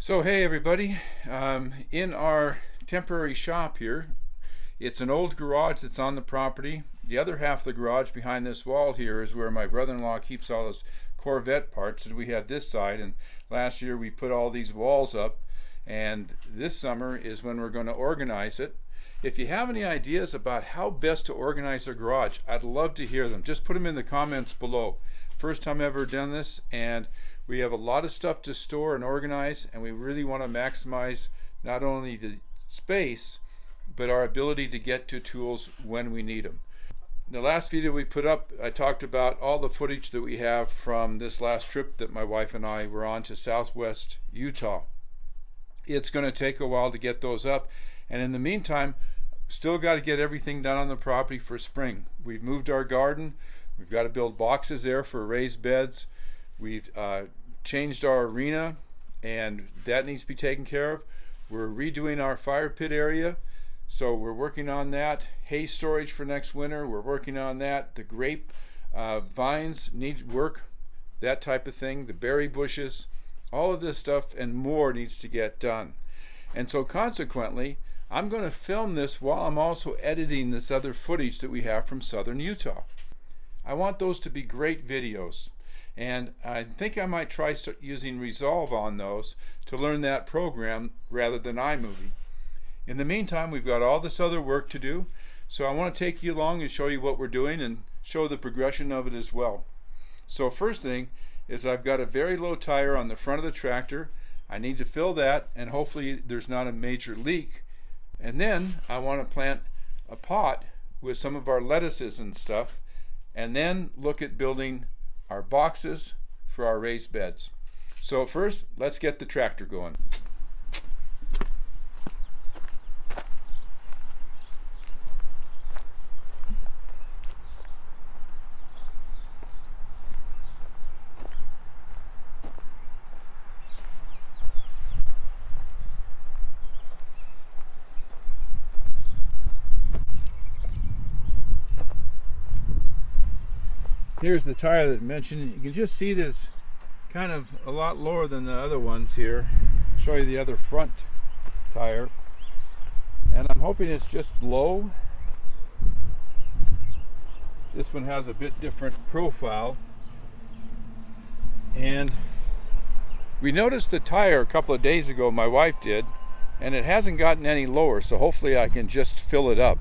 So hey everybody, in our temporary shop here, it's an old garage that's on the property. The other half of the garage behind this wall here is where my brother-in-law keeps all his Corvette parts, and we had this side, and last year we put all these walls up, and this summer is when we're going to organize it. If you have any ideas about how best to organize a garage, I'd love to hear them. Just put them in the comments below. First time I've ever done this, and we have a lot of stuff to store and organize, and we really want to maximize not only the space, but our ability to get to tools when we need them. The last video we put up, I talked about all the footage that we have from this last trip that my wife and I were on to Southwest Utah. It's going to take a while to get those up, and in the meantime, still got to get everything done on the property for spring. We've moved our garden. We've got to build boxes there for raised beds. We've changed our arena, and that needs to be taken care of. We're redoing our fire pit area, so we're working on that. Hay storage for next winter, we're working on that. The grape vines need work, that type of thing. The berry bushes, all of this stuff and more needs to get done. And so consequently, I'm going to film this while I'm also editing this other footage that we have from southern Utah. I want those to be great videos, and I think I might try using Resolve on those to learn that program rather than iMovie. In the meantime, we've got all this other work to do, so I want to take you along and show you what we're doing and show the progression of it as well. So first thing is I've got a very low tire on the front of the tractor. I need to fill that, and hopefully there's not a major leak. And then I want to plant a pot with some of our lettuces and stuff, and then look at building our boxes for our raised beds. So first, let's get the tractor going. Here's the tire that I mentioned. You can just see that it's kind of a lot lower than the other ones here. I'll show you the other front tire. And I'm hoping it's just low. This one has a bit different profile. And we noticed the tire a couple of days ago, my wife did, and it hasn't gotten any lower, so hopefully I can just fill it up.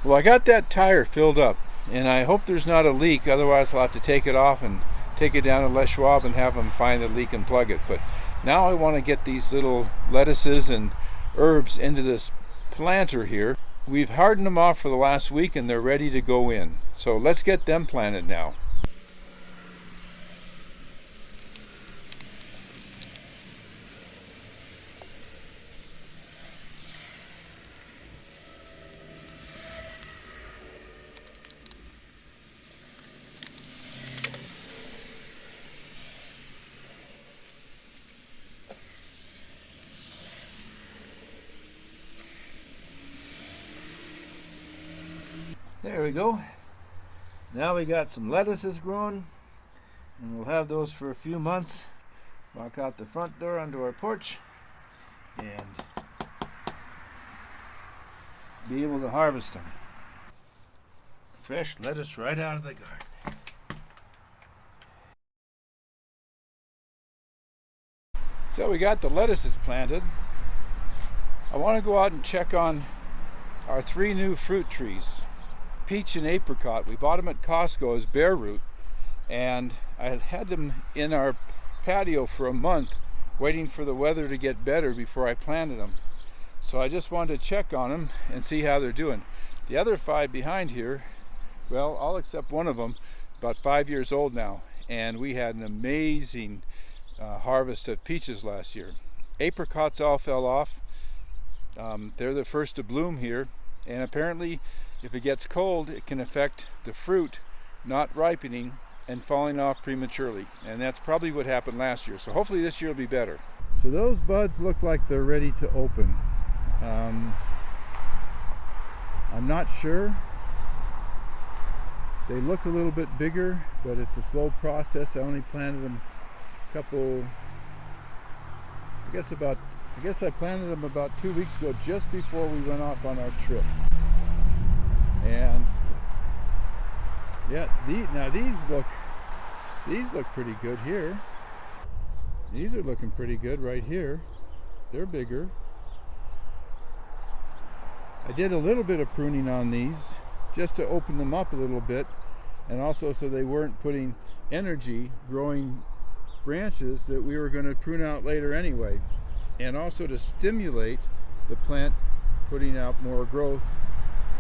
Well, I got that tire filled up, and I hope there's not a leak, otherwise I'll have to take it off and take it down to Les Schwab and have them find the leak and plug it. But now I want to get these little lettuces and herbs into this planter here. We've hardened them off for the last week and they're ready to go in. So let's get them planted now. There we go. Now we got some lettuces growing, and we'll have those for a few months. Walk out the front door onto our porch and be able to harvest them. Fresh lettuce right out of the garden. So we got the lettuces planted. I want to go out and check on our 3 new fruit trees, peach and apricot. We bought them at Costco as bare root, and I had had them in our patio for a month waiting for the weather to get better before I planted them. So I just wanted to check on them and see how they're doing. The other 5 behind here, well, all except one of them, about 5 years old now, and we had an amazing harvest of peaches last year. Apricots all fell off. They're the first to bloom here, and apparently if it gets cold it can affect the fruit not ripening and falling off prematurely, and that's probably what happened last year. So hopefully this year will be better. So those buds look like they're ready to open. I'm not sure. They look a little bit bigger, but it's a slow process. I only planted them a couple, I guess I planted them about 2 weeks ago, just before we went off on our trip. And yeah, these look pretty good here. These are looking pretty good right here. They're bigger. I did a little bit of pruning on these just to open them up a little bit, and also so they weren't putting energy growing branches that we were going to prune out later anyway, and also to stimulate the plant putting out more growth,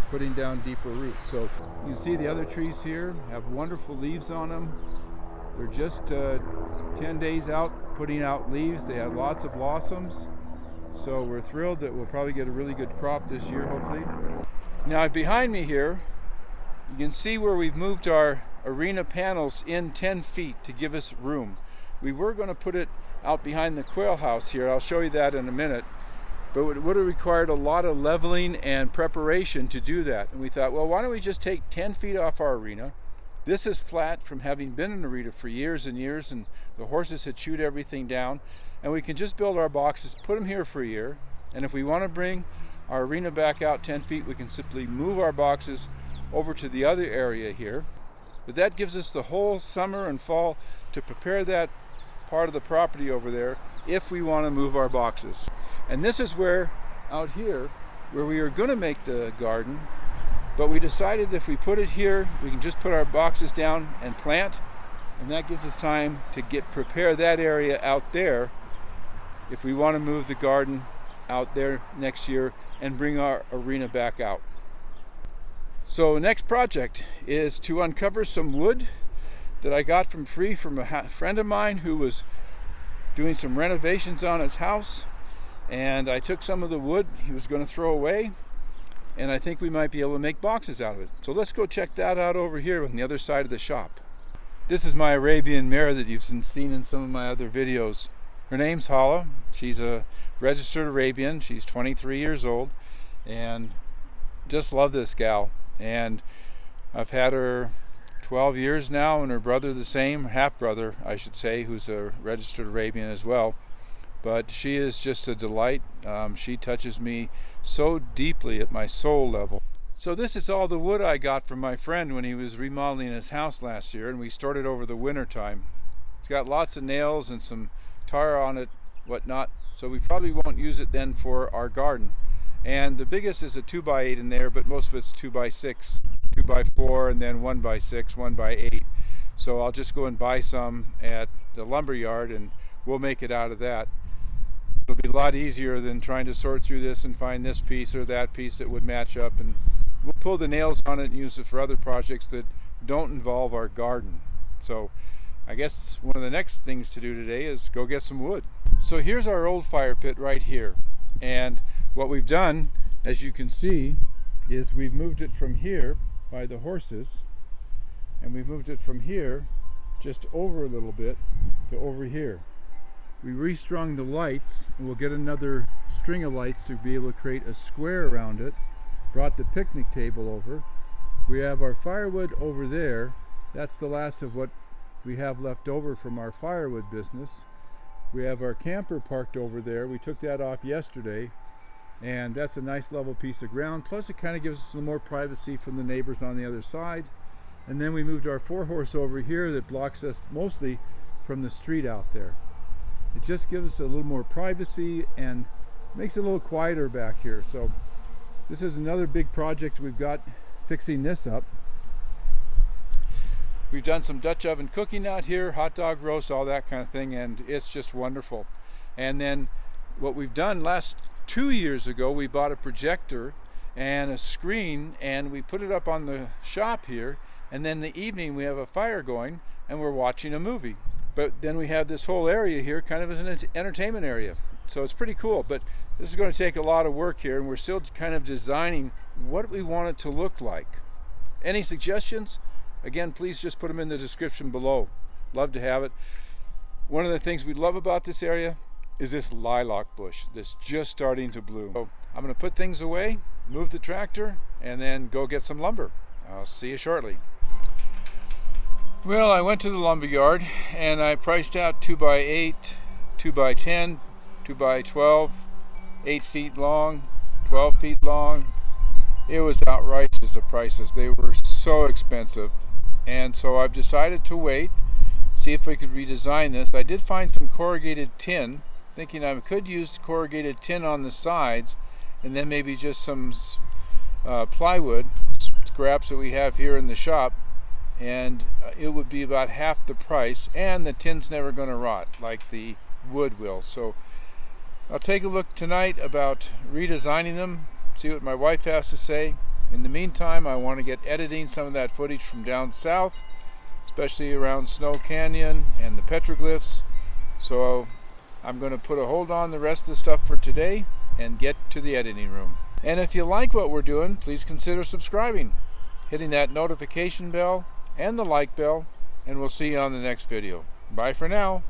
putting down deeper roots. So you can see the other trees here have wonderful leaves on them. They're just 10 days out putting out leaves. They had lots of blossoms, so we're thrilled that we'll probably get a really good crop this year, hopefully. Now behind me here you can see where we've moved our arena panels in 10 feet to give us room. We were going to put it out behind the quail house here. I'll show you that in a minute. But it would have required a lot of leveling and preparation to do that. And we thought, well, why don't we just take 10 feet off our arena? This is flat from having been in arena for years and years, and the horses had chewed everything down. And we can just build our boxes, put them here for a year. And if we want to bring our arena back out 10 feet, we can simply move our boxes over to the other area here. But that gives us the whole summer and fall to prepare that part of the property over there if we want to move our boxes. And this is where, out here, where we were going to make the garden, but we decided if we put it here, we can just put our boxes down and plant, and that gives us time to prepare that area out there if we want to move the garden out there next year and bring our arena back out. So next project is to uncover some wood that I got from a friend of mine who was doing some renovations on his house, and I took some of the wood he was going to throw away, and I think we might be able to make boxes out of it. So let's go check that out over here on the other side of the shop. This is my Arabian Mirror that you've seen in some of my other videos. Her name's Hala. She's a registered Arabian. She's 23 years old, and just love this gal. And I've had her 12 years now, and her brother the same, half-brother I should say, who's a registered Arabian as well. But she is just a delight. She touches me so deeply at my soul level. So this is all the wood I got from my friend when he was remodeling his house last year, and we stored it over the winter time. It's got lots of nails and some tar on it, whatnot, so we probably won't use it then for our garden. And the biggest is a 2x8 in there, but most of it's 2x6, 2x4, and then 1x6, 1x8. So I'll just go and buy some at the lumber yard, and we'll make it out of that. It'll be a lot easier than trying to sort through this and find this piece or that piece that would match up, and we'll pull the nails on it and use it for other projects that don't involve our garden. So I guess one of the next things to do today is go get some wood. So here's our old fire pit right here, and what we've done, as you can see, is we've moved it from here by the horses, and we've moved it from here just over a little bit to over here. We restrung the lights, and we'll get another string of lights to be able to create a square around it. Brought the picnic table over. We have our firewood over there. That's the last of what we have left over from our firewood business. We have our camper parked over there. We took that off yesterday, and that's a nice level piece of ground. Plus it kind of gives us some more privacy from the neighbors on the other side. And then we moved our 4-horse over here that blocks us mostly from the street out there. It just gives us a little more privacy and makes it a little quieter back here. So this is another big project we've got, fixing this up. We've done some Dutch oven cooking out here, hot dog roast, all that kind of thing, and it's just wonderful. And then what we've done last 2 years ago, we bought a projector and a screen, and we put it up on the shop here, and then in the evening we have a fire going and we're watching a movie. But then we have this whole area here kind of as an entertainment area. So it's pretty cool, but this is going to take a lot of work here, and we're still kind of designing what we want it to look like. Any suggestions? Again, please just put them in the description below. Love to have it. One of the things we love about this area is this lilac bush that's just starting to bloom. So I'm going to put things away, move the tractor, and then go get some lumber. I'll see you shortly. Well, I went to the lumber yard and I priced out 2x8, 2x10, 2x12, 8 feet long, 12 feet long. It was outrageous, the prices. They were so expensive. And so I've decided to wait, see if we could redesign this. I did find some corrugated tin, thinking I could use corrugated tin on the sides, and then maybe just some plywood, scraps that we have here in the shop, and it would be about half the price, and the tin's never going to rot like the wood will. So I'll take a look tonight about redesigning them, see what my wife has to say. In the meantime, I want to get editing some of that footage from down south, especially around Snow Canyon and the petroglyphs. So I'm going to put a hold on the rest of the stuff for today and get to the editing room. And if you like what we're doing, please consider subscribing, hitting that notification bell and the like bell, and we'll see you on the next video. Bye for now.